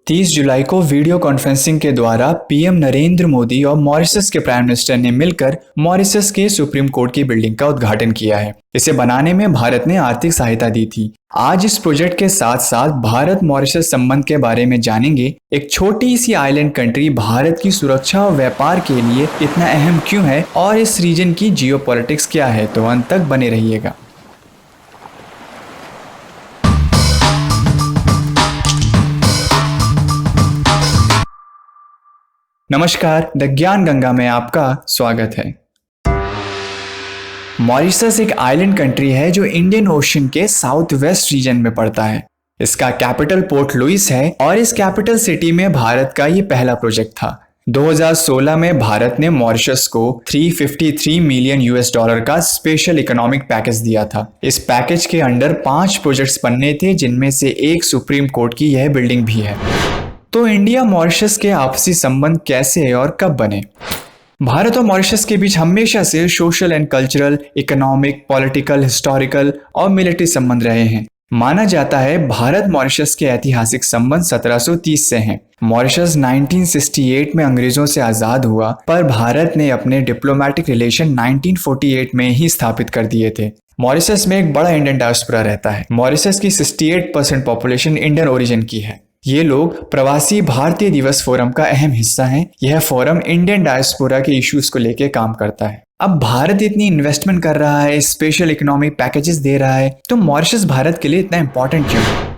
30 जुलाई को video conferencing के द्वारा पीएम नरेंद्र मोदी और मॉरिशस के प्राइम मिनिस्टर ने मिलकर मॉरिशस के सुप्रीम कोर्ट की बिल्डिंग का उद्घाटन किया है। इसे बनाने में भारत ने आर्थिक सहायता दी थी। आज इस प्रोजेक्ट के साथ साथ भारत मॉरिशस संबंध के बारे में जानेंगे। एक छोटी सी आइलैंड कंट्री भारत की सुरक्षा और व्यापार के लिए इतना अहम क्यों है और इस रीजन की जियोपॉलिटिक्स क्या है, तो अंत तक बने रहिएगा। नमस्कार, द ज्ञान गंगा में आपका स्वागत है। मॉरिशस एक आइलैंड कंट्री है जो इंडियन ओशन के साउथ वेस्ट रीजन में पड़ता है। इसका कैपिटल पोर्ट लुइस है और इस कैपिटल सिटी में भारत का ये पहला प्रोजेक्ट था। 2016 में भारत ने मॉरिशस को $353 मिलियन का स्पेशल इकोनॉमिक पैकेज दिया था। इस पैकेज के अंडर 5 प्रोजेक्ट्स बनने थे, जिनमें से एक सुप्रीम कोर्ट की यह बिल्डिंग भी है। तो इंडिया मॉरिशस के आपसी संबंध कैसे और कब बने? भारत और मॉरिशस के बीच हमेशा से social and cultural, economic, political, historical और मिलिट्री संबंध रहे हैं। माना जाता है भारत मॉरिशस के ऐतिहासिक संबंध 1730 से हैं। मॉरिशस 1968 में अंग्रेजों से आजाद हुआ, पर भारत ने अपने डिप्लोमेटिक रिलेशन 1948 में ही स्थापित कर दिए थे। मॉरिशस में एक बड़ा इंडियन डायस्पोरा रहता है। मॉरिशस की 68% पॉपुलेशन इंडियन ओरिजिन की है। ये लोग प्रवासी भारतीय दिवस फोरम का अहम हिस्सा हैं। यह फोरम इंडियन डायस्पोरा के इश्यूज को लेकर काम करता है। अब भारत इतनी इन्वेस्टमेंट कर रहा है, स्पेशल इकोनॉमिक पैकेजेस दे रहा है, तो मॉरिशस भारत के लिए इतना इंपॉर्टेंट क्यों है?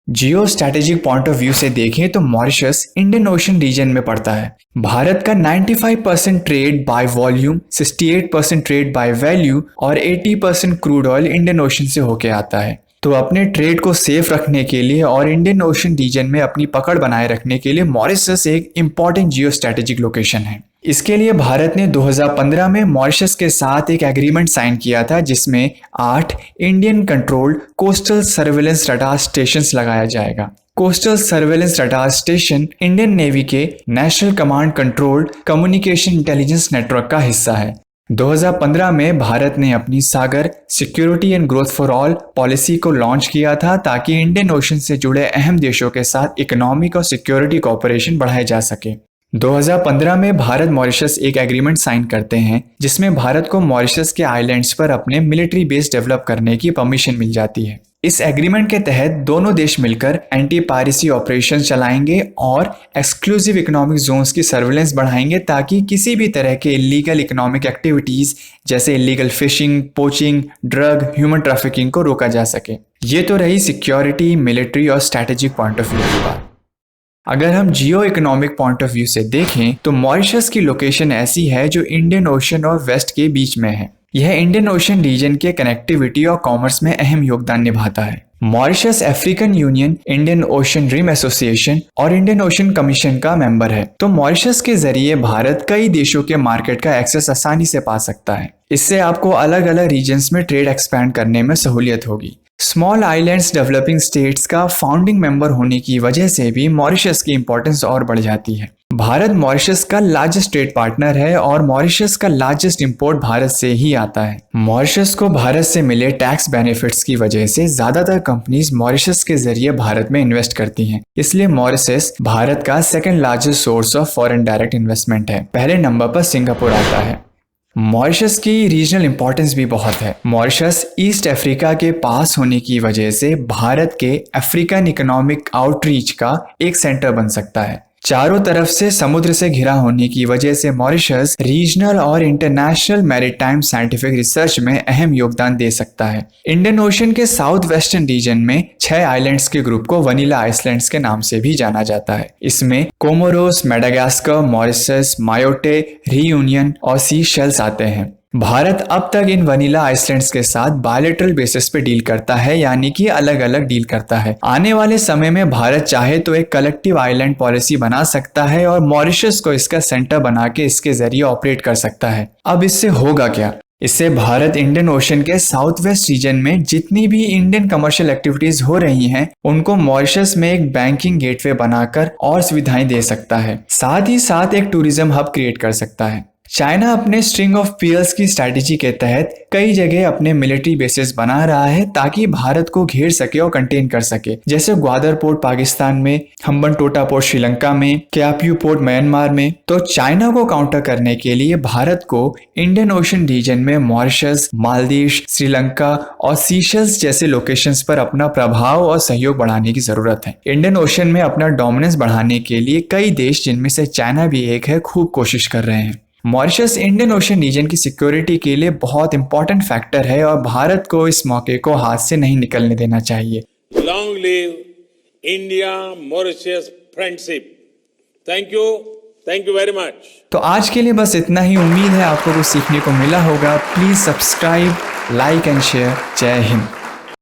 Geo strategic point of view से देखें तो मॉरिशस इंडियन ओशन रीजन में पड़ता है। भारत का 95% trade by volume, 68% trade by value और 80% क्रूड ऑयल इंडियन ओशन से होके आता है। तो अपने ट्रेड को सेफ रखने के लिए और इंडियन ओशन रीजन में अपनी पकड़ बनाए रखने के लिए मॉरिशस एक इंपॉर्टेंट जियो स्ट्रेटेजिक लोकेशन है। इसके लिए भारत ने 2015 में मॉरिशस के साथ एक एग्रीमेंट साइन किया था, जिसमें 8 Indian controlled coastal surveillance radar stations लगाया जाएगा। Coastal surveillance radar station Indian navy के national command controlled communication intelligence network का हिस्सा है। 2015 में भारत ने अपनी Sagar security and growth for all policy को लॉन्च किया था, ताकि इंडियन ओशन से जुड़े अहम देशों के साथ इकोनॉमिक और सिक्योरिटी कोऑपरेशन बढ़ाए जा सके। 2015 में भारत मॉरिशस एक एग्रीमेंट साइन करते हैं, जिसमें भारत को मॉरिशस के आइलैंड्स पर अपने मिलिट्री बेस डेवलप करने की परमिशन मिल जाती है। इस एग्रीमेंट के तहत दोनों देश मिलकर एंटी पायरेसी ऑपरेशन चलाएंगे और एक्सक्लूसिव इकोनॉमिक जोन्स की सर्वेलेंस बढ़ाएंगे, ताकि किसी भी तरह के इलीगल इकोनॉमिक एक्टिविटीज जैसे illegal fishing, poaching, drug, human trafficking को रोका जा सके। ये तो रही सिक्योरिटी, मिलिट्री और स्ट्रैटेजिक पॉइंट ऑफ व्यू की बात। अगर हम जियो इकोनॉमिक पॉइंट ऑफ व्यू से देखें तो मॉरिशस की लोकेशन ऐसी है जो इंडियन ओशन और वेस्ट के बीच में है। यह इंडियन ओशन रीजन के कनेक्टिविटी और कॉमर्स में अहम योगदान निभाता है। Mauritius African Union, Indian Ocean Rim Association और इंडियन ओशन कमीशन का मेंबर है। तो मॉरिशस के जरिए भारत कई देशों के मार्केट का एक्सेस आसानी से पा सकता है। इससे आपको अलग अलग रीजन्स में ट्रेड एक्सपैंड करने में सहूलियत होगी। स्मॉल आइलैंड्स डेवलपिंग स्टेट्स का फाउंडिंग मेंबर होने की वजह से भी मॉरिशस की इंपॉर्टेंस और बढ़ जाती है। भारत मॉरिशस का लार्जेस्ट ट्रेड पार्टनर है और मॉरिशस का लार्जेस्ट इंपोर्ट भारत से ही आता है। मॉरिशस को भारत से मिले टैक्स बेनिफिट्स की वजह से ज्यादातर कंपनीज मॉरिशस के जरिए भारत में इन्वेस्ट करती हैं। इसलिए मॉरिशस भारत का second largest source of foreign direct investment है। पहले नंबर पर सिंगापुर आता है। मॉरिशस की रीजनल इंपॉर्टेंस भी बहुत है। मॉरिशस ईस्ट अफ्रीका के पास होने की वजह से भारत के अफ्रीकन इकोनॉमिक आउटरीच का एक सेंटर बन सकता है। चारों तरफ से समुद्र से घिरा होने की वजह से मॉरिशस रीजनल और इंटरनेशनल मैरीटाइम साइंटिफिक रिसर्च में अहम योगदान दे सकता है। इंडियन ओशन के साउथ वेस्टर्न रीजन में 6 आइलैंड्स के ग्रुप को वनीला आइसलैंड्स के नाम से भी जाना जाता है। इसमें कोमोरोस, मेडागास्कर, मॉरिशस, मायोटे, रियूनियन और सीशेल्स आते हैं। भारत अब तक इन वनीला आइसलैंड्स के साथ बायलैटरल बेसिस पे डील करता है, यानी कि अलग अलग डील करता है। आने वाले समय में भारत चाहे तो एक कलेक्टिव आइलैंड पॉलिसी बना सकता है और मॉरिशस को इसका सेंटर बना के इसके जरिए ऑपरेट कर सकता है। अब इससे होगा क्या? इससे भारत इंडियन ओशन के साउथ वेस्ट रीजन में जितनी भी इंडियन कमर्शियल एक्टिविटीज हो रही हैं, उनको मॉरिशस में एक बैंकिंग गेटवे बनाकर और सुविधाएं दे सकता है। साथ ही साथ एक टूरिज्म हब क्रिएट कर सकता है। चाइना अपने स्ट्रिंग ऑफ पीयर्स की स्ट्रैटेजी के तहत कई जगह अपने मिलिट्री बेसेस बना रहा है ताकि भारत को घेर सके और कंटेन कर सके, जैसे ग्वादर पोर्ट पाकिस्तान में, हम्बनटोटा पोर्ट श्रीलंका में, क्याप्यू पोर्ट म्यांमार में। तो चाइना को काउंटर करने के लिए भारत को इंडियन ओशन रीजन में मॉरिशस, मालदीव, श्रीलंका और सीशेल्स जैसे लोकेशंस पर अपना प्रभाव और सहयोग बढ़ाने की जरूरत है। इंडियन ओशन में अपना डोमिनेंस बढ़ाने के लिए कई देश, जिनमें से चाइना भी एक है, खूब कोशिश कर रहे हैं। मॉरिशस इंडियन ओशन रीजन की सिक्योरिटी के लिए बहुत इंपॉर्टेंट फैक्टर है और भारत को इस मौके को हाथ से नहीं निकलने देना चाहिए। Long live India Mauritius friendship. Thank you very much. तो आज के लिए बस इतना ही। उम्मीद है आपको कुछ सीखने को मिला होगा। Please subscribe, like and share. जय हिंद।